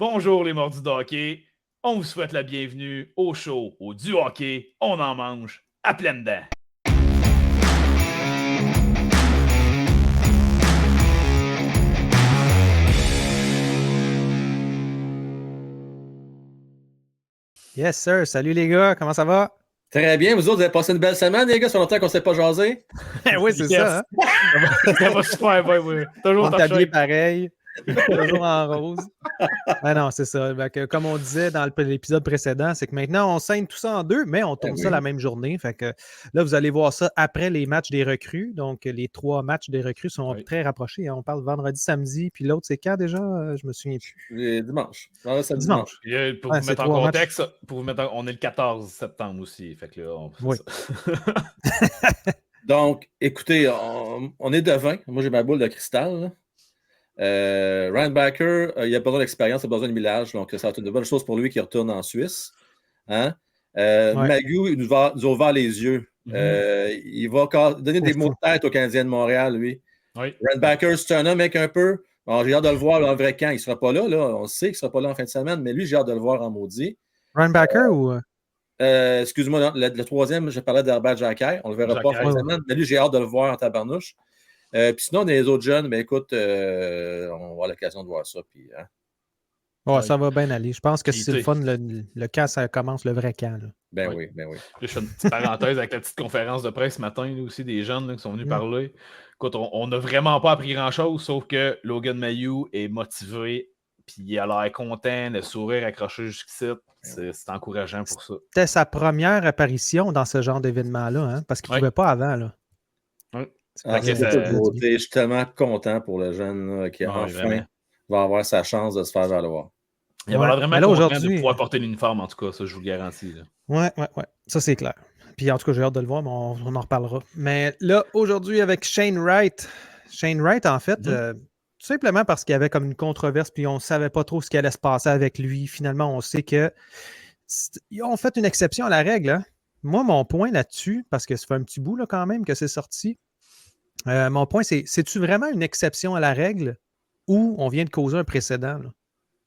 Bonjour les mordus de hockey. On vous souhaite la bienvenue au show, au du hockey. On en mange à pleines dents. Yes, sir. Salut les gars, comment ça va? Très bien. Vous autres, vous avez passé une belle semaine, les gars? Ça fait longtemps qu'on ne s'est pas jasé. Oui, c'est ça. Hein? Ça va super bien, oui. Toujours on t'habille pareil. Toujours en rose. Ah non, c'est ça. Comme on disait dans l'épisode précédent, c'est que maintenant, on scinde tout ça en deux, mais on tourne ça la même journée. Fait que là, vous allez voir ça après les matchs des recrues. Donc, les 3 matchs des recrues sont très rapprochés. Hein. On parle vendredi, samedi, puis l'autre, c'est quand déjà? Je me souviens plus. Dimanche. Dimanche. Pour vous mettre en contexte, on est le 14 septembre aussi. Fait que là, oui. Donc, écoutez, on est devin. Moi, j'ai ma boule de cristal, là. Ryan Backer, il a besoin d'expérience, il a besoin de millage, donc ça va être une bonne chose pour lui qui retourne en Suisse. Hein? Magou, il nous a ouvert les yeux. Il va donner des mots de tête aux Canadiens de Montréal, lui. Oui. Ryan Backer, c'est un homme avec un peu. Bon, j'ai hâte de le voir en vrai camp. Il ne sera pas là, on sait qu'il ne sera pas là en fin de semaine, mais lui, j'ai hâte de le voir en maudit. Ryan Backer ou. Excuse-moi, le troisième, je parlais d'Herbert Jacquet. On ne le verra pas en fin de semaine, mais lui, j'ai hâte de le voir en tabarnouche. Puis sinon, les autres jeunes, mais écoute, on va avoir l'occasion de voir ça. Puis, hein. Ouais, ça va bien aller. Je pense que c'est le fun, le camp, ça commence le vrai camp. Là. Ben oui. Je fais une petite parenthèse avec la petite conférence de presse ce matin, là, aussi, des jeunes là, qui sont venus parler. Écoute, on n'a vraiment pas appris grand-chose, sauf que Logan Mailloux est motivé, puis il a l'air content, le sourire accroché jusqu'ici. C'est encourageant pour ça. C'était sa première apparition dans ce genre d'événement-là, hein, parce qu'il ne pouvait pas avant. Là. Oui. Je suis tellement content pour le jeune là, qui enfin va avoir sa chance de se faire valoir. Il va vraiment content de pouvoir porter l'uniforme, en tout cas, ça je vous le garantis. Oui. Ça c'est clair. Puis en tout cas, j'ai hâte de le voir, mais on en reparlera. Mais là, aujourd'hui, avec Shane Wright. Shane Wright, en fait, tout simplement parce qu'il y avait comme une controverse, puis on ne savait pas trop ce qui allait se passer avec lui. Finalement, on sait qu'ils ont fait une exception à la règle. Hein. Moi, mon point là-dessus, parce que ça fait un petit bout là, quand même que c'est sorti, mon point, c'est-tu vraiment une exception à la règle ou on vient de causer un précédent? Là?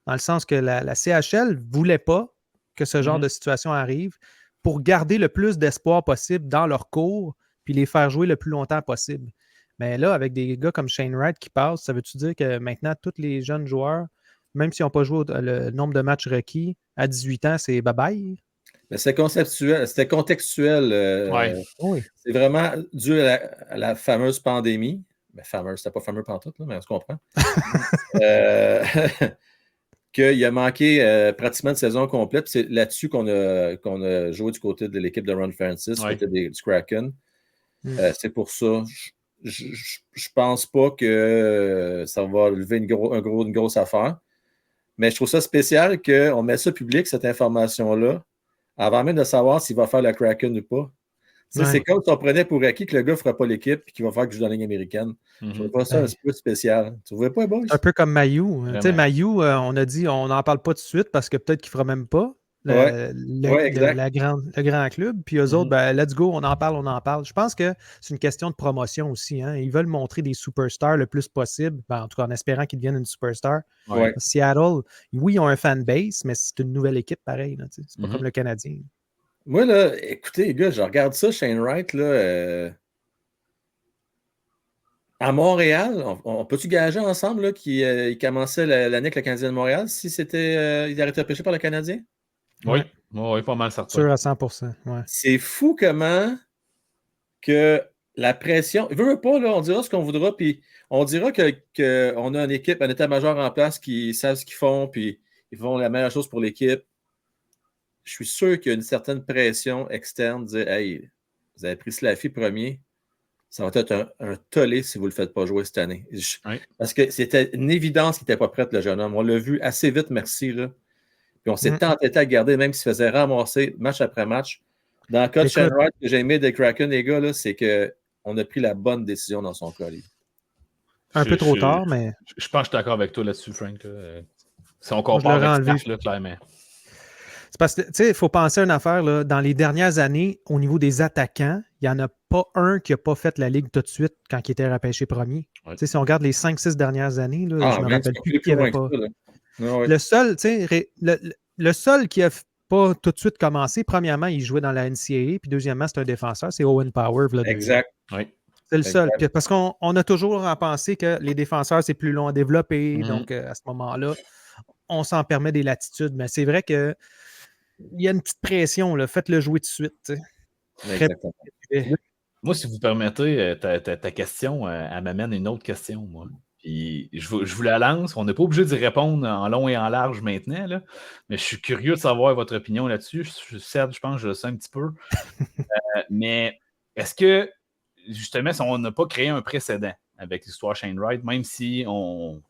Dans le sens que la CHL ne voulait pas que ce genre de situation arrive pour garder le plus d'espoir possible dans leur cours puis les faire jouer le plus longtemps possible. Mais là, avec des gars comme Shane Wright qui passent, ça veut-tu dire que maintenant, tous les jeunes joueurs, même s'ils n'ont pas joué le nombre de matchs requis, à 18 ans, c'est bye-bye? C'était conceptuel, c'était contextuel. Oui. C'est vraiment dû à la fameuse pandémie. Mais fameuse, c'était pas fameux pantoute, là, mais on se comprend. Qu'il a manqué pratiquement une saison complète. C'est là-dessus qu'on a joué du côté de l'équipe de Ron Francis, du côté du Kraken. C'est pour ça. Je pense pas que ça va lever une grosse affaire. Mais je trouve ça spécial qu'on met ça public, cette information-là, avant même de savoir s'il va faire le Kraken ou pas. C'est comme si on prenait pour acquis que le gars ne fera pas l'équipe et qu'il va faire que je joue dans la Ligue américaine. Je trouve pas ça un petit peu spécial. Tu ne trouvais pas, boys? Un peu comme Mailloux. Tu sais, Mailloux, on a dit on n'en parle pas tout de suite parce que peut-être qu'il ne fera même pas le grand club. Puis eux autres, let's go, on en parle. Je pense que c'est une question de promotion aussi. Hein. Ils veulent montrer des superstars le plus possible, en tout cas en espérant qu'ils deviennent une superstar. Seattle, oui, ils ont un fanbase, mais c'est une nouvelle équipe pareil. C'est pas comme le Canadien. Moi, là, écoutez, les gars, je regarde ça, Shane Wright, là, à Montréal, on peut-tu gager ensemble là, qu'il commençait l'année avec le Canadien de Montréal si c'était il arrêtait de pêcher par le Canadien? Oui, pas mal certain. Sûr à 100%. Ouais. C'est fou comment que la pression. Il veut pas, là, on dira ce qu'on voudra, puis on dira qu'on a une équipe, un état-major en place qui savent ce qu'ils font, puis ils font la meilleure chose pour l'équipe. Je suis sûr qu'il y a une certaine pression externe de dire hey, vous avez pris Slaffy premier, ça va être un tollé si vous ne le faites pas jouer cette année. Parce que c'était une évidence qu'il n'était pas prêt, le jeune homme. On l'a vu assez vite, merci. Là. Puis on s'est entêté à garder, même s'il faisait ramasser match après match. Dans le cas de Shane Wright, que j'ai aimé des Kraken, les gars, là, c'est qu'on a pris la bonne décision dans son cas. Un peu trop tard, mais. Je pense que je suis d'accord avec toi là-dessus, Frank. Si on compare avec Staff, là, clairement. C'est parce que, tu sais, il faut penser à une affaire, là, dans les dernières années, au niveau des attaquants, il n'y en a pas un qui n'a pas fait la Ligue tout de suite quand il était repêché premier. Tu sais, si on regarde les 5-6 dernières années, là, je ne me rappelle plus qui avait pas. Ouais. Le seul, tu sais, le seul qui a pas tout de suite commencé, premièrement, il jouait dans la NCAA, puis deuxièmement, c'est un défenseur, c'est Owen Power. Exact. Oui. C'est le seul. Exact. Puis parce qu'on a toujours pensé que les défenseurs, c'est plus long à développer. Mhm. Donc, à ce moment-là, on s'en permet des latitudes. Mais c'est vrai qu'il y a une petite pression. Là. Faites-le jouer tout de suite. Tu sais. Exactement. Moi, si vous permettez, ta question, elle m'amène une autre question, moi. Puis je vous la lance. On n'est pas obligé d'y répondre en long et en large maintenant, là, mais je suis curieux de savoir votre opinion là-dessus. Serge, je pense que je le sais un petit peu. Mais est-ce que, justement, si on n'a pas créé un précédent avec l'histoire Shane Wright, même si on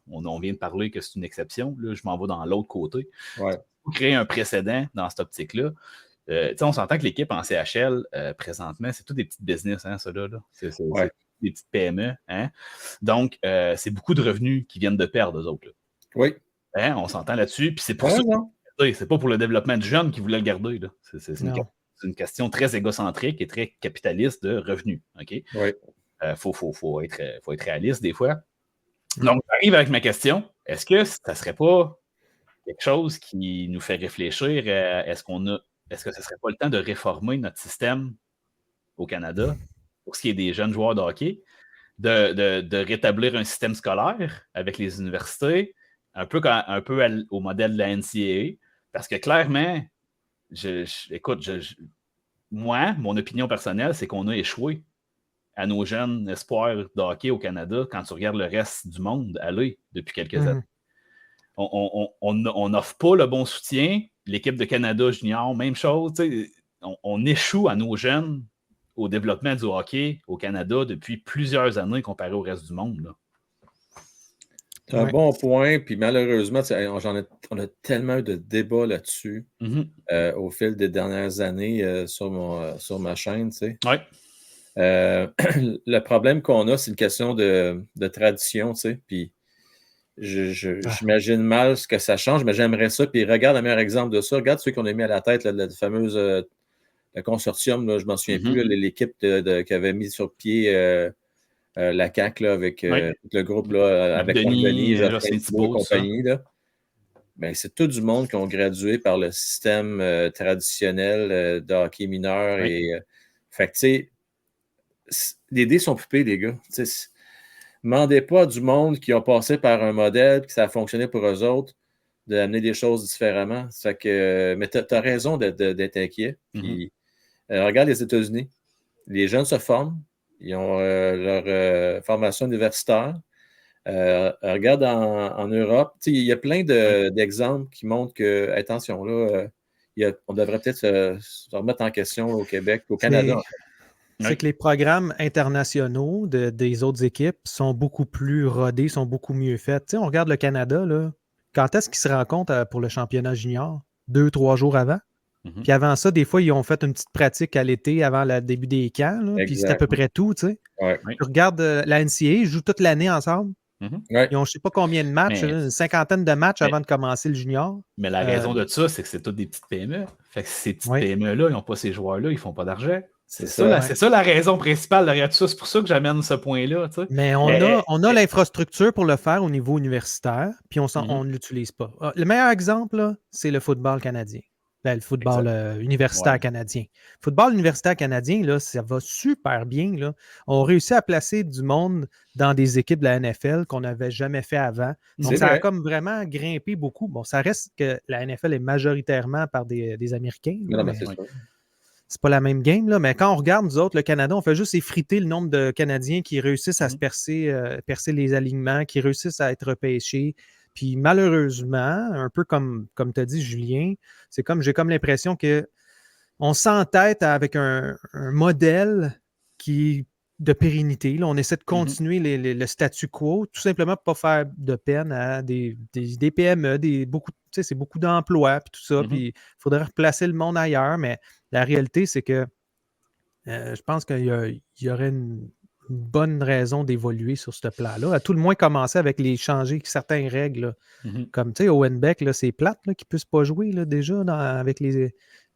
vient de parler que c'est une exception, là, je m'en vais dans l'autre côté. Ouais. Créer un précédent dans cette optique-là. On s'entend que l'équipe en CHL, présentement, c'est tout des petites business, hein, ça là. C'est des petites PME. Hein? Donc, c'est beaucoup de revenus qui viennent de perdre, eux autres. Là. Oui. Hein? On s'entend là-dessus. Puis c'est pour ça que c'est pas pour le développement du jeune qui voulait le garder. Là. C'est une question très égocentrique et très capitaliste de revenus. OK? Oui. Faut être réaliste des fois. Donc, j'arrive avec ma question. Est-ce que ça serait pas quelque chose qui nous fait réfléchir à est-ce que ce ne serait pas le temps de réformer notre système au Canada pour ce qui est des jeunes joueurs de hockey, de rétablir un système scolaire avec les universités, un peu au modèle de la NCAA, parce que clairement, moi, mon opinion personnelle, c'est qu'on a échoué à nos jeunes espoirs de hockey au Canada quand tu regardes le reste du monde aller depuis quelques années. On n'offre pas le bon soutien. L'équipe de Canada junior, même chose. On échoue à nos jeunes au développement du hockey au Canada depuis plusieurs années comparé au reste du monde. Là. C'est un bon point. Puis malheureusement, on a tellement eu de débats là-dessus au fil des dernières années sur ma chaîne. Ouais. Le problème qu'on a, c'est une question de tradition. Puis j'imagine mal ce que ça change, mais j'aimerais ça. Puis regarde le meilleur exemple de ça. Regarde ceux qu'on a mis à la tête, là, la fameuse le consortium, là, je ne m'en souviens plus, là, l'équipe qui avait mis sur pied la CAQ là, avec le groupe là, avec Denis, Jocelyn Thibault et compagnie. Là. Ben, c'est tout du monde qui ont gradué par le système traditionnel de hockey mineur. Fait que, tu sais, les dés sont pipés, les gars. Demandez pas à du monde qui ont passé par un modèle et que ça a fonctionné pour eux autres d'amener des choses différemment. Fait que, mais tu as raison d'être inquiet. Puis, regarde les États-Unis. Les jeunes se forment. Ils ont leur formation universitaire. Regarde en Europe. Il y a plein d'exemples qui montrent que, attention, là, on devrait peut-être se remettre en question là, au Québec, au Canada. C'est que les programmes internationaux des autres équipes sont beaucoup plus rodés, sont beaucoup mieux faits. On regarde le Canada, là. Quand est-ce qu'ils se rencontrent pour le championnat junior? 2-3 jours avant. Puis avant ça, des fois, ils ont fait une petite pratique à l'été avant le début des camps. Là, puis c'est à peu près tout. Tu regardes la NCAA, ils jouent toute l'année ensemble. Ils ont je ne sais pas combien de matchs, une cinquantaine de matchs avant de commencer le junior. Mais la raison de ça, c'est que c'est toutes des petites PME. Fait que ces petites PME-là, ils n'ont pas ces joueurs-là, ils ne font pas d'argent. C'est ça la raison principale derrière tout ça. C'est pour ça que j'amène ce point-là. Tu sais. Mais on a l'infrastructure pour le faire au niveau universitaire, puis on ne l'utilise pas. Le meilleur exemple, là, c'est le football canadien. Le football universitaire canadien. Le football universitaire canadien, là, ça va super bien. Là. On réussit à placer du monde dans des équipes de la NFL qu'on n'avait jamais fait avant. Donc, ça a comme vraiment grimpé beaucoup. Bon, ça reste que la NFL est majoritairement par des Américains. Là, mais c'est pas la même game, là, mais quand on regarde, nous autres, le Canada, on fait juste effriter le nombre de Canadiens qui réussissent à se percer les alignements, qui réussissent à être repêchés. Puis malheureusement, un peu comme tu as dit, Julien, j'ai comme l'impression qu'on s'entête avec un modèle de pérennité. Là. On essaie de continuer le statu quo, tout simplement pour ne pas faire de peine à des PME, c'est beaucoup d'emplois, puis tout ça. Puis il faudrait replacer le monde ailleurs, mais la réalité, c'est que je pense qu'il y aurait une bonne raison d'évoluer sur ce plan-là. À tout le moins, commencer avec changer certaines règles. Comme, tu sais, Owen Beck, c'est plate qu'il ne puisse pas jouer là, déjà avec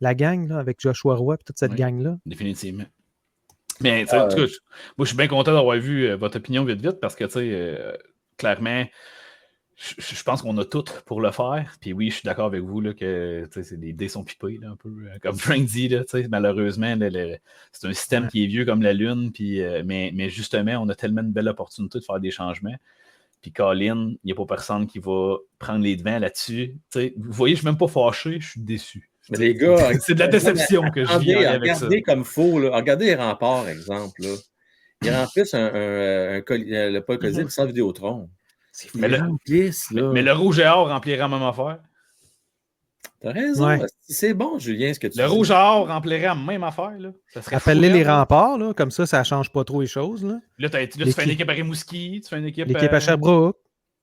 la gang, là, avec Joshua Roy et toute cette gang-là. Définitivement. Mais, en tout cas, moi, je suis bien content d'avoir vu votre opinion vite, parce que, tu sais, clairement, Je pense qu'on a tout pour le faire. Puis oui, je suis d'accord avec vous là, que les dés sont pipés, là, un peu. Comme Frank dit, là, malheureusement, c'est un système qui est vieux comme la Lune. Puis, mais justement, on a tellement de belles opportunités de faire des changements. Puis Colin, il n'y a pas personne qui va prendre les devants là-dessus. Vous voyez, je ne suis même pas fâché, je suis déçu. Mais les gars, c'est de la déception que je vis avec ça. Regardez comme faux. Là. Regardez les remparts, par exemple. Là. Ils remplissent le pas le Colisée, mais sans Vidéotron. Mais le rouge et or remplirait la même affaire. T'as raison. Ouais. C'est bon, Julien, ce que tu dis. Le rouge et or remplirait la même affaire. Appelle-les les remparts, là, comme ça ne change pas trop les choses. Là, tu fais une équipe à Rimouski, tu fais une équipe à Sherbrooke.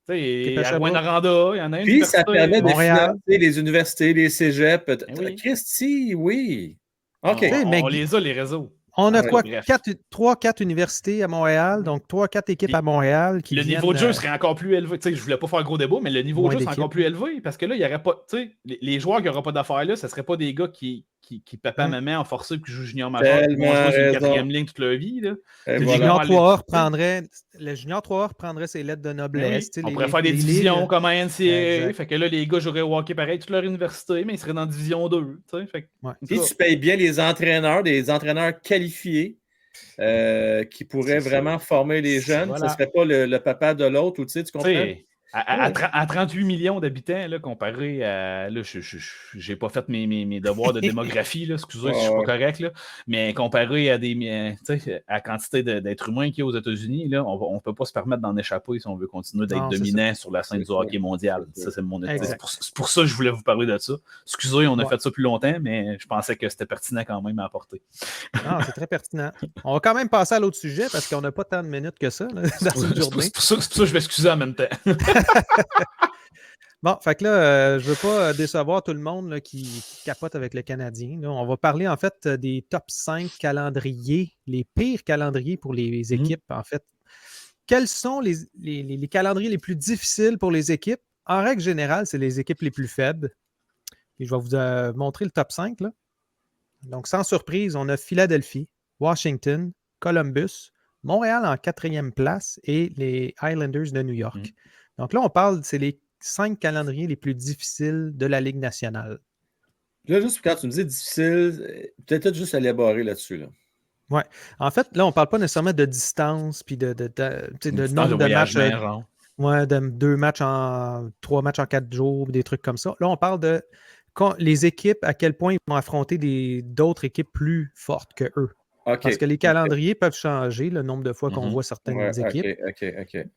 À Rwanda, il y en a une. Puis ça permet de financer les universités, les cégeps. Christy, oui. OK. On les a, les réseaux. On a 3-4 universités à Montréal, donc 3-4 équipes à Montréal. Le niveau de jeu serait encore plus élevé. Je ne voulais pas faire un gros débat, mais le niveau de jeu serait encore plus élevé parce que là, il n'y aurait pas. Les joueurs qui n'auraient pas d'affaires là, ce ne seraient pas des gars qui papa-maman en forcé et qui jouent junior majeur, qui vont jouer sur la 4e ligne toute leur vie. Là. Le junior 3A reprendrait ses lettres de noblesse. On pourrait faire des divisions comme à NCAA. Fait que là, les gars joueraient au hockey pareil toute leur université, mais ils seraient dans division 2. Puis tu payes bien les entraîneurs, des entraîneurs qualifiés qui pourraient vraiment former les jeunes. Ce ne serait pas le papa de l'autre, tu comprends? À 38 millions d'habitants, là, comparé à. Là, je n'ai pas fait mes devoirs de démographie, là, excusez si je ne suis pas correct, là, mais comparé à la quantité d'êtres humains qu'il y a aux États-Unis, là, on ne peut pas se permettre d'en échapper si on veut continuer d'être dominant sur la scène du hockey mondial. Ça, c'est mon avis. C'est pour ça que je voulais vous parler de ça. Excusez, on a fait ça plus longtemps, mais je pensais que c'était pertinent quand même à apporter. Non, c'est très pertinent. On va quand même passer à l'autre sujet parce qu'on n'a pas tant de minutes que ça. Là, c'est pour ça que je vais excuser en même temps. Bon, fait que là, je ne veux pas décevoir tout le monde là, qui capote avec le Canadien. Là, on va parler en fait des top 5 calendriers, les pires calendriers pour les équipes, en fait. Quels sont les calendriers les plus difficiles pour les équipes? En règle générale, c'est les équipes les plus faibles. Et je vais vous montrer le top 5. Là. Donc, sans surprise, on a Philadelphie, Washington, Columbus, Montréal en 4e place et les Islanders de New York. Donc là, on parle, c'est les 5 calendriers les plus difficiles de la Ligue nationale. Là, juste quand tu me dis difficile, peut-être juste élaborer là-dessus. Là. Oui. En fait, là, on ne parle pas nécessairement de distance puis de nombre de matchs. De 2 matchs 3 matchs en 4 jours, des trucs comme ça. Là, on parle de les équipes, à quel point ils vont affronter d'autres équipes plus fortes que eux. Okay. Parce que les calendriers peuvent changer, le nombre de fois qu'on voit certaines équipes. OK.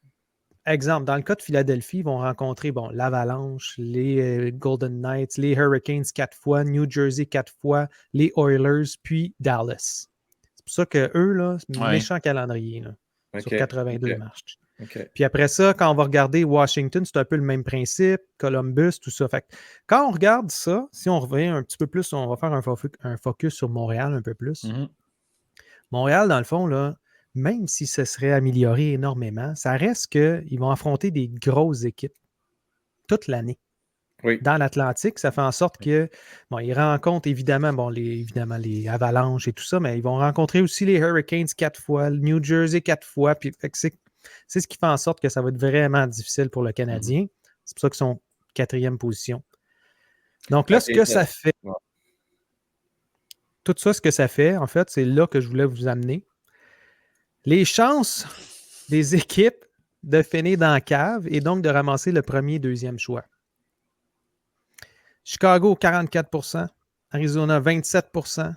Exemple, dans le cas de Philadelphie, ils vont rencontrer l'Avalanche, les Golden Knights, les Hurricanes 4 fois, New Jersey 4 fois, les Oilers, puis Dallas. C'est pour ça qu'eux, là, c'est un méchant calendrier là, sur 82 matchs. Puis après ça, quand on va regarder Washington, c'est un peu le même principe, Columbus, tout ça. Fait que quand on regarde ça, si on revient un petit peu plus, on va faire un focus sur Montréal un peu plus. Montréal, dans le fond, là, même si ça serait amélioré énormément, ça reste qu'ils vont affronter des grosses équipes toute l'année. Oui. Dans l'Atlantique, ça fait en sorte que, ils rencontrent évidemment, les Avalanches et tout ça, mais ils vont rencontrer aussi les Hurricanes 4 fois, le New Jersey 4 fois. Puis, c'est ce qui fait en sorte que ça va être vraiment difficile pour le Canadien. C'est pour ça qu'ils sont 4e position. Donc là, ce que ça fait, tout ça, ce que ça fait, en fait, c'est là que je voulais vous amener. Les chances des équipes de finir dans la cave et donc de ramasser le premier, 2e choix. Chicago, 44%. Arizona, 27%.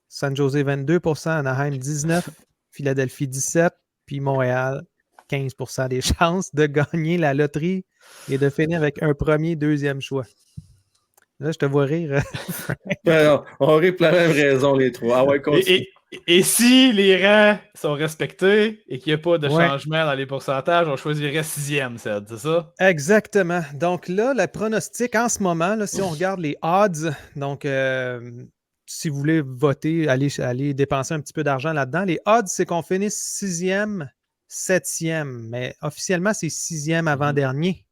San Jose, 22%. Anaheim, 19%. Philadelphie, 17%. Puis Montréal, 15% des chances de gagner la loterie et de finir avec un premier, 2e choix. Là, je te vois rire. On rit pour la même raison, les trois. Ah ouais, continue. Et si les rangs sont respectés et qu'il n'y a pas de changement dans les pourcentages, on choisirait 6e, c'est ça? Exactement. Donc là, le pronostic en ce moment, là, si on regarde les odds, donc si vous voulez voter, allez dépenser un petit peu d'argent là-dedans, les odds, c'est qu'on finisse 6e, 7e, mais officiellement, c'est 6e avant-dernier.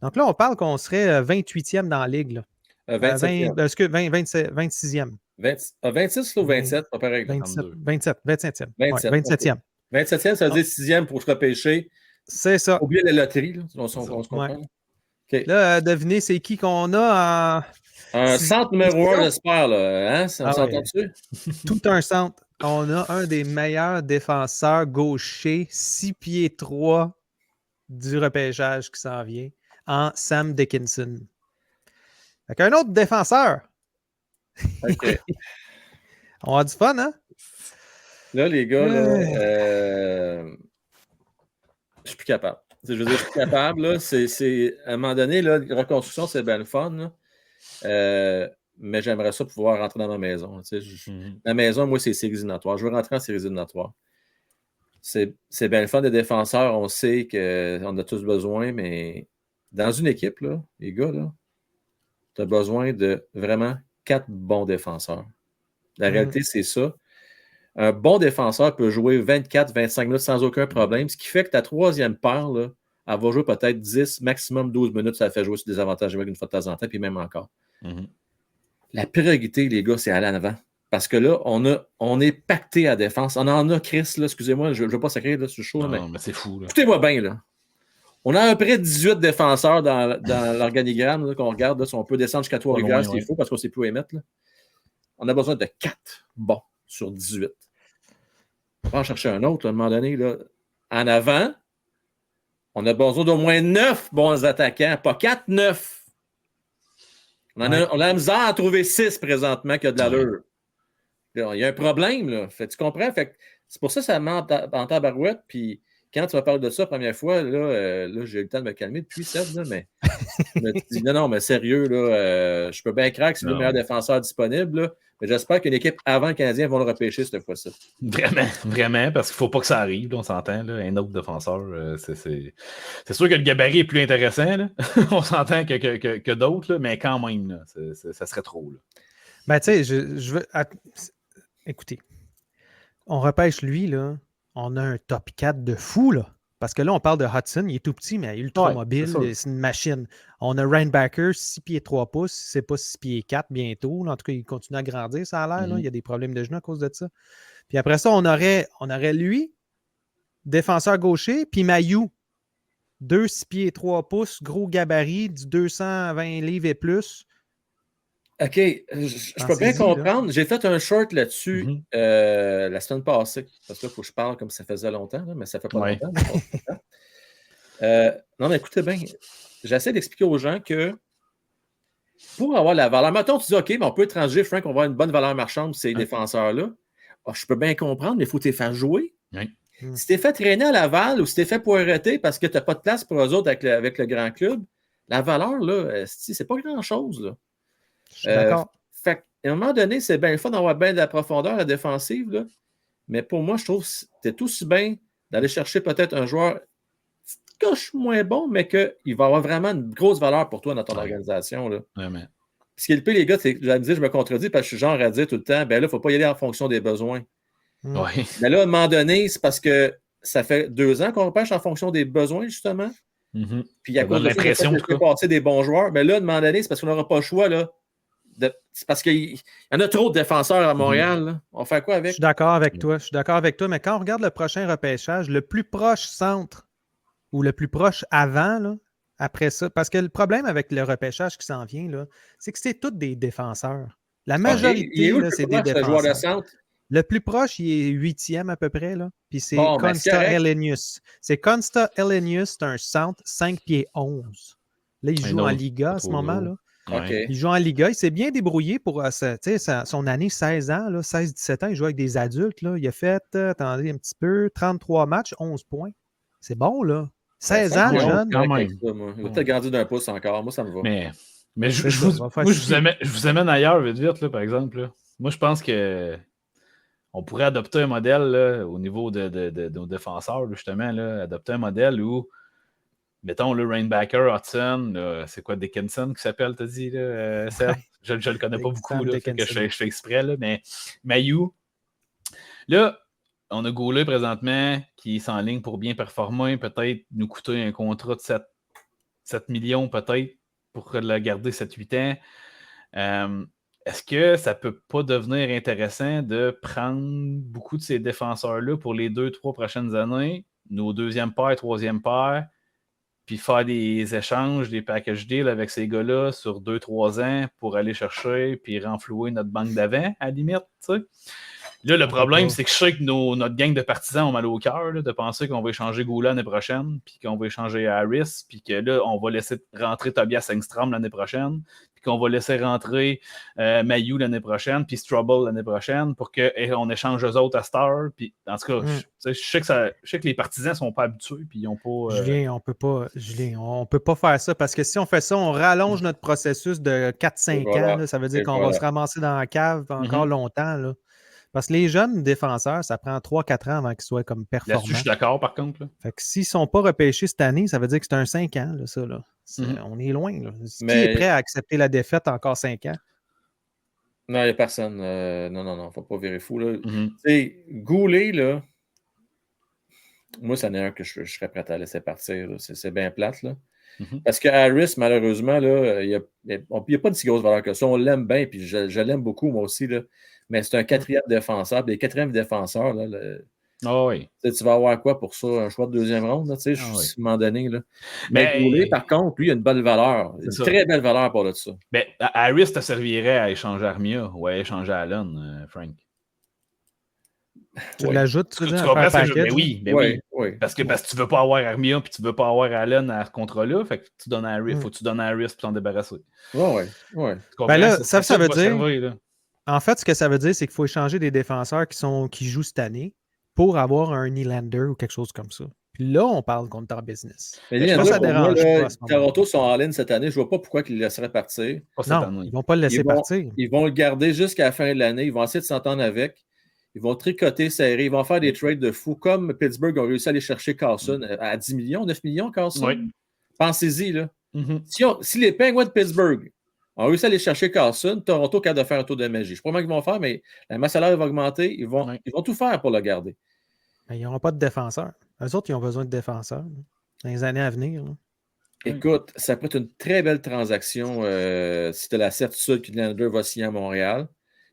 Donc là, on parle qu'on serait 28e dans la ligue. Là. 27e. 26e. 26 ou 27, pas pareil. 27e. 27e, ça veut dire 6e pour se repêcher. C'est ça. Oubliez la loterie, là, on se comprend. Ouais. OK. Là, devinez, c'est qui qu'on a en. Un centre numéro 1, j'espère, là. Hein? On Ah s'entend ouais. dessus? Tout un centre. On a un des meilleurs défenseurs gauchers, 6 pieds 3 du repêchage qui s'en vient, en Sam Dickinson. Avec un autre défenseur. OK. On a du fun, hein? Là, les gars, là, je suis plus capable. Je veux dire, je suis plus capable. Là, à un moment donné, là, la reconstruction, c'est bien le fun. Là. Mais j'aimerais ça pouvoir rentrer dans ma maison. Ma maison, moi, c'est séries éliminatoires. Je veux rentrer en séries éliminatoires. C'est bien le fun des défenseurs. On sait qu'on a tous besoin, mais dans une équipe, là, les gars, tu as besoin de vraiment 4 bons défenseurs. La réalité, c'est ça. Un bon défenseur peut jouer 24-25 minutes sans aucun problème, ce qui fait que ta troisième paire, là, elle va jouer peut-être 10, maximum 12 minutes, ça fait jouer sur des avantages numériques une fois de temps en temps, puis même encore. La priorité, les gars, c'est aller en avant. Parce que là, on est pacté à défense. On en a, Chris, là, excusez-moi, je ne veux pas sacrer là, sur le show. Non, mais c'est fou. Écoutez-moi bien, là. On a à peu près 18 défenseurs dans l'organigramme là, qu'on regarde. Là, si on peut descendre jusqu'à 3 rivières, c'est faux, parce qu'on ne sait plus où les mettre. Là. On a besoin de 4 bons sur 18. On va en chercher un autre, à un moment donné. Là. En avant, on a besoin d'au moins 9 bons attaquants, pas 4, 9. On a la misère à trouver 6 présentement qui a de l'allure. Il y a un problème, là. Tu comprends? C'est pour ça que ça ment en tabarouette. Puis quand tu vas parler de ça la première fois, là j'ai eu le temps de me calmer depuis ça, mais tu dis non, mais sérieux, là, je peux bien craquer que c'est le meilleur défenseur disponible, là, mais j'espère qu'une équipe avant le Canadien vont le repêcher cette fois-ci. Vraiment, parce qu'il ne faut pas que ça arrive, là, on s'entend. Là, un autre défenseur, c'est sûr que le gabarit est plus intéressant, là. On s'entend que d'autres, là, mais quand même, là, ça serait trop. Là. Ben, tu sais, je veux. Écoutez, on repêche lui, là. On a un top 4 de fou, là. Parce que là, on parle de Hudson, il est tout petit, mais ultra mobile, c'est une machine. On a Reinbacker, 6 pieds 3 pouces, c'est pas 6 pieds 4 bientôt. Là. En tout cas, il continue à grandir, ça a l'air. Là. Il y a des problèmes de genoux à cause de ça. Puis après ça, on aurait lui, défenseur gaucher, puis Mailloux, 2 6 pieds 3 pouces, gros gabarit, du 220 livres et plus. OK, je peux bien comprendre. Là. J'ai fait un short là-dessus la semaine passée. Parce que là, il faut que je parle comme ça faisait longtemps, là, mais ça fait pas longtemps. Non, mais écoutez bien, j'essaie d'expliquer aux gens que pour avoir la valeur, mettons, tu dis, OK, mais on peut étranger, Frank, on va avoir une bonne valeur marchande pour ces défenseurs-là. Oh, je peux bien comprendre, mais il faut te faire jouer. Si tu es fait traîner à Laval ou si tu es fait poireter parce que tu n'as pas de place pour eux autres avec le grand club, la valeur, là, c'est pas grand-chose, là. Je suis d'accord. Fait à un moment donné, c'est bien le fun d'avoir bien de la profondeur à la défensive, là. Mais pour moi, je trouve que c'est aussi bien d'aller chercher peut-être un joueur coche moins bon, mais qu'il va avoir vraiment une grosse valeur pour toi dans ton organisation. Là. Vraiment. Ce qui est le pire, les gars, c'est que je me contredis parce que je suis genre à dire tout le temps, ben là, il ne faut pas y aller en fonction des besoins. Oui. Mais là, à un moment donné, c'est parce que ça fait 2 ans qu'on repêche en fonction des besoins, justement. Puis à cause de l'impression de passer des bons joueurs. Mais là, à un moment donné, c'est parce qu'on n'aura pas le choix, là. C'est parce qu'il y en a trop de défenseurs à Montréal. Là. On fait quoi avec? Je suis d'accord avec toi. Mais quand on regarde le prochain repêchage, le plus proche centre ou le plus proche avant, là, après ça, parce que le problème avec le repêchage qui s'en vient, là, c'est que c'est tous des défenseurs. La majorité, là, c'est des défenseurs. De centre? Le plus proche, il est 8e à peu près. Là. Puis c'est Konsta Helenius. C'est Konsta Helenius, c'est un centre 5 pieds 11. Là, il joue en Liga à ce moment. Là. Okay. Il joue en Liga. Il s'est bien débrouillé pour son année 16 ans, 16-17 ans. Il joue avec des adultes. Là. Il a fait, attendez un petit peu, 33 matchs, 11 points. C'est bon, là. 16 ans, jeune. Quand même. Il va peut-être grandir d'un pouce encore. Moi, ça me va. Mais je vous amène ailleurs, vite, là, par exemple. Là. Moi, je pense que on pourrait adopter un modèle là, au niveau de nos défenseurs, justement. Là, adopter un modèle où mettons le Reinbacker, Hudson, c'est quoi Dickinson qui s'appelle, t'as dit, là, Seb? Je ne le connais pas beaucoup, là, que je fais exprès, là, mais Mailloux. Là, on a Goulet présentement qui s'enligne pour bien performer, peut-être nous coûter un contrat de 7 millions, peut-être, pour le garder 7-8 ans. Est-ce que ça ne peut pas devenir intéressant de prendre beaucoup de ces défenseurs-là pour les 2-3 prochaines années? nos deuxième paires, troisième paires, puis faire des échanges, des package deals avec ces gars-là sur 2-3 ans pour aller chercher puis renflouer notre banque d'avant, à la limite, tu sais. Là, le problème, c'est que je sais que notre gang de partisans ont mal au cœur de penser qu'on va échanger Goulet l'année prochaine, puis qu'on va échanger Harris, puis que là, on va laisser rentrer Tobias Engstrom l'année prochaine, puis qu'on va laisser rentrer Mayu l'année prochaine, puis Strubble l'année prochaine, pour qu'on échange eux autres à Star. Puis, en tout cas, je sais que les partisans ne sont pas habitués, puis ils n'ont pas... Julien, on peut pas faire ça, parce que si on fait ça, on rallonge notre processus de 4-5 ans. Là, ça veut dire qu'on va se ramasser dans la cave encore longtemps, là. Parce que les jeunes défenseurs, ça prend 3-4 ans avant qu'ils soient comme performants. Là-dessus, je suis d'accord, par contre. Là. Fait que s'ils ne sont pas repêchés cette année, ça veut dire que c'est un 5 ans, là, ça. Là. On est loin. Là. Qui est prêt à accepter la défaite encore 5 ans? Non, il n'y a personne. Non, il ne faut pas virer fou. Tu sais, Goulet, là, moi, c'en est un que je serais prêt à laisser partir. C'est bien plate. Là. Parce que Harris, malheureusement, là, il n'y a pas de si grosse valeur que ça. On l'aime bien, puis je l'aime beaucoup, moi aussi. Là. Mais c'est un quatrième défenseur. Puis les quatrièmes défenseurs, là, tu vas avoir quoi pour ça? Un choix de deuxième ronde, là, à un moment donné. Là. Mais Goulet, par contre, lui, il a une bonne valeur. Une très belle valeur pour ça. Ben, Harris te servirait à échanger Armia ou à échanger Allen, Frank. Tu l'ajoutes, tu veux dire, comprends package? Ben oui. Parce que tu ne veux pas avoir Armia puis tu ne veux pas avoir Allen à ce contrat-là. Fait que tu donnes à Harris. Faut que tu donnes à Harris pour t'en débarrasser. Oui. Ben là, ça veut dire... En fait, ce que ça veut dire, c'est qu'il faut échanger des défenseurs qui jouent cette année pour avoir un Nylander ou quelque chose comme ça. Puis là, on parle qu'on est en business. Mais Nylander, ça dérange pas. Toronto sont en ligne cette année. Je ne vois pas pourquoi ils le laisseraient partir. Non, ils ne vont pas le laisser partir. Ils vont le garder jusqu'à la fin de l'année. Ils vont essayer de s'entendre avec. Ils vont tricoter, serrer. Ils vont faire des trades de fou. Comme Pittsburgh ont réussi à aller chercher Carlson à 10 millions, 9 millions, Carlson. Oui. Pensez-y, là. Si les Penguins de Pittsburgh ont réussi à aller chercher Carlson, Toronto est capable de faire un tour de magie. Je ne sais pas comment ils vont faire, mais la masse salariale va augmenter. Ils vont tout faire pour le garder. Mais ils n'auront pas de défenseurs. Eux autres, ils ont besoin de défenseurs dans les années à venir. Là. Écoute, ça peut être une très belle transaction si tu as la certitude que Nylander va signer à Montréal.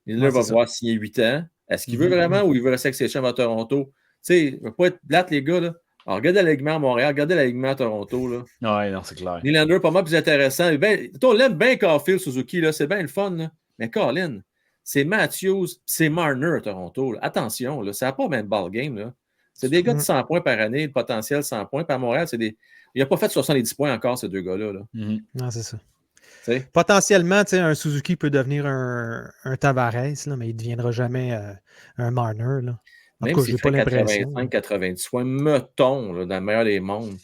Nylander va pouvoir signer 8 ans. Est-ce qu'il veut vraiment ou il veut rester avec ses chambres à Toronto? Tu sais, il ne va pas être plate, les gars. Là. Alors, regardez l'alignement à Montréal, regardez l'alignement à Toronto. Là. Oui, non, c'est clair. Nylander, pas mal plus intéressant. On l'aime bien, Caulfield, Suzuki. Là. C'est bien le fun. Là. Mais Colin, c'est Matthews, c'est Marner à Toronto. Là. Attention, là, ça n'a pas le même ballgame. Là. C'est des gars de 100 points par année, de potentiel 100 points. Puis à Montréal, il n'a pas fait 70 points encore, ces deux gars-là. Là. Non, c'est ça. T'sais? Potentiellement, un Suzuki peut devenir un Tavares, là, mais il ne deviendra jamais un Marner. Là. En Même tout cas, s'il j'ai pas fait l'impression. 85-90 points, mettons, là, dans le meilleur des mondes,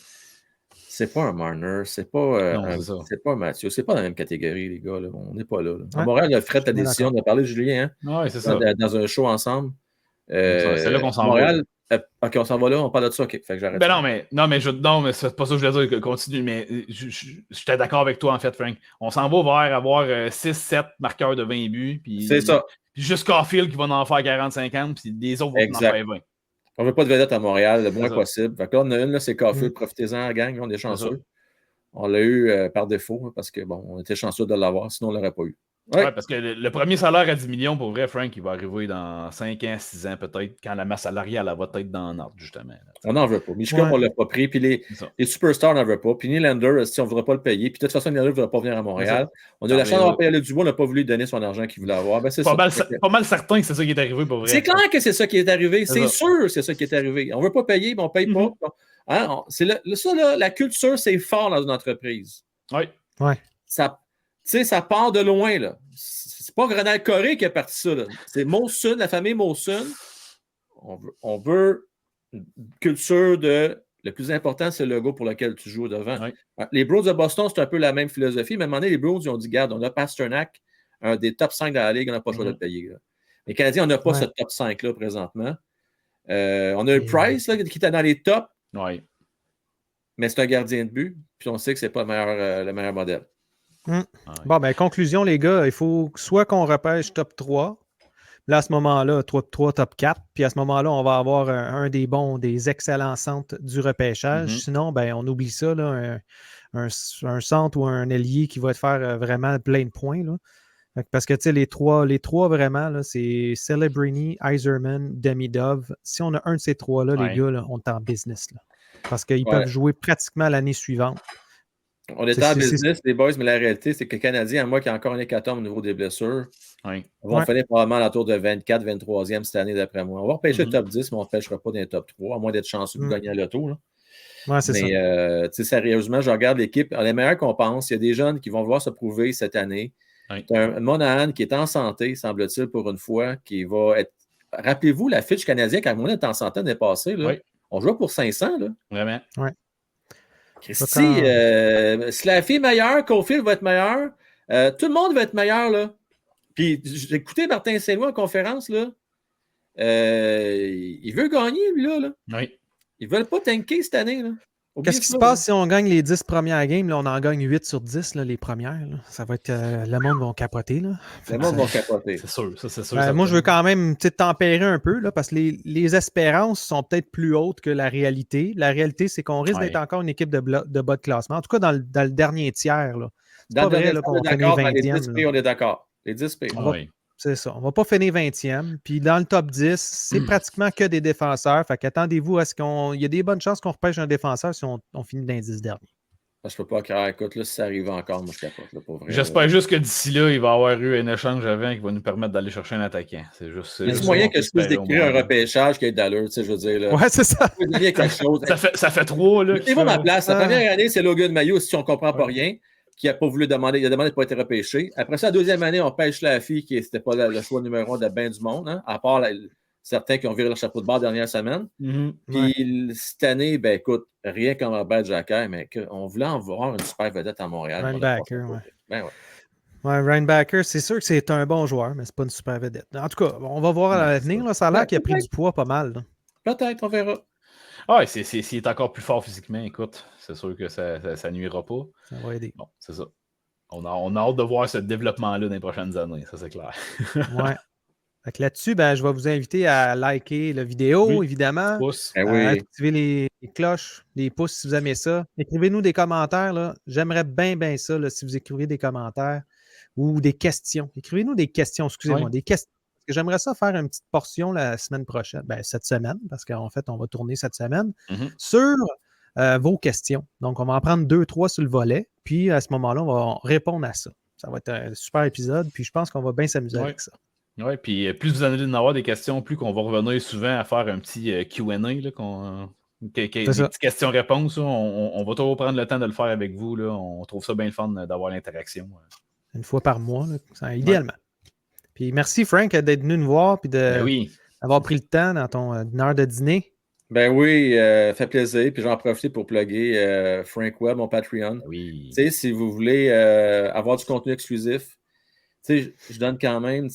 c'est pas un Marner, c'est pas un Mathieu, c'est pas dans la même catégorie, les gars. Là. On n'est pas là. Là. À Montréal, Fred, ta décision de parler de Julien dans un show ensemble. C'est là qu'on s'en Montréal, OK, on s'en va là, on parle de ça. OK, fait que j'arrête. Ben non, mais c'est pas ça que je voulais dire, continue, mais j'étais d'accord avec toi, en fait, Frank. On s'en va vers avoir 6-7 marqueurs de 20 buts. C'est ça. Puis juste Caulfield qui va en faire 40-50, puis les autres vont en faire 20. On ne veut pas de vedette à Montréal le moins possible. Fait que là, on a une, là, c'est Caulfield. Profitez-en, la gang, on est chanceux. On l'a eu par défaut, parce que bon, on était chanceux de l'avoir, sinon on ne l'aurait pas eu. Ouais, parce que le premier salaire à 10 millions, pour vrai, Frank, il va arriver dans 5 ans, 6 ans peut-être, quand la masse salariale elle va être dans l'ordre, justement. On n'en veut pas. Michka, on ne l'a pas pris. Puis les superstars n'en veulent pas. Puis Nylander, si on ne voudrait pas le payer. Puis de toute façon, Nylander ne voudrait pas venir à Montréal. On a eu la chance d'avoir payé le Dubois, on n'a pas voulu lui donner son argent qu'il voulait avoir. Ben, c'est pas mal certain que c'est ça qui est arrivé, pour vrai. C'est clair que c'est ça qui est arrivé. C'est sûr que c'est ça qui est arrivé. On ne veut pas payer, mais on ne paye pas. Hein? Ça, là, la culture, c'est fort dans une entreprise. Oui. Ça part de loin, là. C'est pas Grenal Corée qui a parti ça, là. C'est Molson, la famille Molson. On veut une culture de... Le plus important, c'est le logo pour lequel tu joues devant. Oui. Les Bruins de Boston, c'est un peu la même philosophie. Mais à un moment donné, les Bruins, ils ont dit, regarde, on a Pasternak, un des top 5 dans la Ligue, on n'a pas le choix de le payer. Là. Les Canadiens, on n'a pas ce top 5-là présentement. On a eu Price, là, qui était dans les tops. Oui. Mais c'est un gardien de but. Puis on sait que c'est pas le meilleur modèle. Bon, ben, conclusion, les gars, il faut soit qu'on repêche top 3. Là, à ce moment-là, top 3, top 4. Puis à ce moment-là, on va avoir un des excellents centres du repêchage. Sinon, ben, on oublie ça, là, un centre ou un ailier qui va te faire vraiment plein de points. Là. Parce que, tu sais, les trois vraiment, là, c'est Celebrini, Iserman, Demidov. Si on a un de ces trois-là, les gars, là, on est en business. Là. Parce qu'ils peuvent jouer pratiquement l'année suivante. On est en business, les boys, mais la réalité, c'est que le Canadien, à moi qui a encore un hécatombe au niveau des blessures, vont finir probablement à l'entour de 24, 23e cette année, d'après moi. On va repêcher le top 10, mais on ne pêchera pas dans les top 3, à moins d'être chanceux de gagner à l'auto. Ouais, c'est ça. Mais sérieusement, je regarde l'équipe. Les meilleurs qu'on pense, il y a des jeunes qui vont vouloir se prouver cette année. Tu as un Monahan qui est en santé, semble-t-il, pour une fois, qui va être. Rappelez-vous, la fiche canadienne, quand Monahan est en santé l'année passée, là, on jouait pour 500. Là. Vraiment. Ouais. Christy, Slaffy est meilleur, Caulfield va être meilleur. Tout le monde va être meilleur. Là. Puis, j'ai écouté Martin Saint-Louis en conférence. Là. Il veut gagner, lui, là. Oui. Ils ne veulent pas tanker cette année. Là. Qu'est-ce qui se passe si on gagne les 10 premières games? Là, on en gagne 8 sur 10, là, les premières. Là. Ça va être... le monde va capoter. Là. Le monde va capoter. C'est sûr, ça, c'est sûr. Moi, je veux quand même tempérer un peu, là, parce que les espérances sont peut-être plus hautes que la réalité. La réalité, c'est qu'on risque d'être encore une équipe de bas de classement. En tout cas, dans le dernier tiers. Là. C'est pas vrai qu'on finit 20e. Les 10 P, on est d'accord. Les 10 P. C'est ça. On ne va pas finir 20e. Puis dans le top 10, c'est pratiquement que des défenseurs. Fait qu'attendez-vous à ce qu'il y a des bonnes chances qu'on repêche un défenseur si on finit dans les 10 derniers. Je peux pas croire. Écoute, là, si ça arrive encore, moi, je capote. Là, pour vrai, j'espère juste que d'ici là, il va y avoir eu un échange avant qui va nous permettre d'aller chercher un attaquant. C'est juste. Il y a moyen que je puisse décrire un repêchage qui est d'allure, tu sais, je veux dire. Là. Ouais, c'est ça. Ça fait 3. Mettez-moi ma place. La première année, c'est Logan Mayo, si on ne comprend pas rien, qui n'a pas voulu demander. Il a demandé de ne pas être repêché. Après ça, la deuxième année, on pêche la fille qui n'était pas le choix numéro 1 de bien du monde, hein, à part certains qui ont viré leur chapeau de bord dernière semaine. Puis cette année, ben écoute, rien comme Robert Jacquet, mais on voulait en voir une super vedette à Montréal. Reinbacker, Reinbacker, c'est sûr que c'est un bon joueur, mais c'est pas une super vedette. En tout cas, on va voir à l'avenir. Ça a l'air qu'il a pris du poids pas mal. Là. Peut-être, on verra. Ah, s'il est encore plus fort physiquement, écoute, c'est sûr que ça nuira pas. Ça va aider. Bon, c'est ça. On a hâte de voir ce développement-là dans les prochaines années, ça c'est clair. Ouais. Fait que là-dessus, je vais vous inviter à liker la vidéo, évidemment. À activer les cloches, les pouces si vous aimez ça. Écrivez-nous des commentaires. Là. J'aimerais bien ça là, si vous écrivez des commentaires ou des questions. Écrivez-nous des questions, excusez-moi, des questions. Parce que j'aimerais ça faire une petite portion la semaine prochaine, cette semaine, parce qu'en fait, on va tourner cette semaine, sur vos questions. Donc, on va en prendre 2-3 sur le volet, puis à ce moment-là, on va répondre à ça. Ça va être un super épisode, puis je pense qu'on va bien s'amuser avec ça. Oui, puis plus vous en allez en avoir des questions, plus qu'on va revenir souvent à faire un petit Q&A, là, des petites questions-réponses. On va toujours prendre le temps de le faire avec vous. Là. On trouve ça bien le fun d'avoir l'interaction. Une fois par mois, là, idéalement. Puis merci, Frank, d'être venu nous voir et d'avoir pris le temps dans ton heure de dîner. Ben oui, fait plaisir. Puis j'en profite pour plugger Frank Webb, mon Patreon. Oui. Tu sais, si vous voulez avoir du contenu exclusif, tu sais, je donne quand même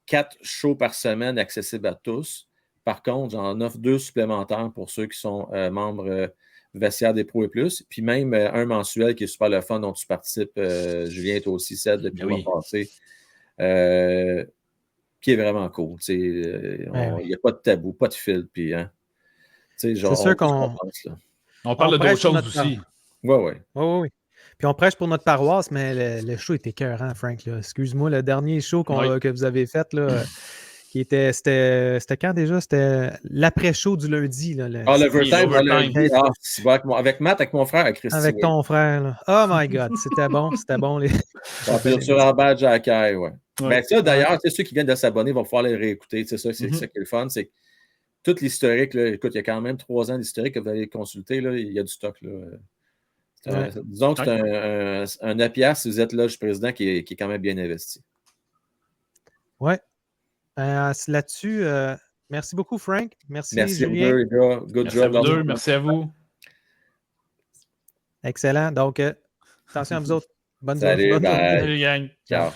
4 shows par semaine accessibles à tous. Par contre, j'en offre 2 supplémentaires pour ceux qui sont membres Vestiaire des Pros et Plus. Puis même un mensuel qui est super le fun, dont tu participes, Julien, toi aussi, Ced, depuis le mois passé. Qui est vraiment cool. Il n'y a pas de tabou, pas de fil. Puis, c'est sûr qu'on parle d'autres choses aussi. Oui. Puis on prêche pour notre paroisse, mais le show était écœurant, Frank. Là. Excuse-moi, le dernier show que vous avez fait, là, c'était quand déjà? C'était l'après-show du lundi. Là, l'overtime. Avec Matt, avec mon frère, avec Christy. Avec ton frère. Là. Oh my God, c'était bon. C'était bon. Sur Robert Jacquet, Ben ça, d'ailleurs, ceux qui viennent de s'abonner vont pouvoir les réécouter. C'est ça, c'est ça qui est le fun. C'est que tout l'historique, là, écoute, il y a quand même 3 ans d'historique que vous allez consulter. Là, il y a du stock. Là. Disons que c'est un APR si vous êtes là, le président, qui est quand même bien investi. Oui. Là-dessus, merci beaucoup, Frank. Merci Julien. Merci à vous deux, les gars. Good job. Merci à vous. Excellent. Donc, attention à vous autres. Bonne journée. Salut, gang. Ciao.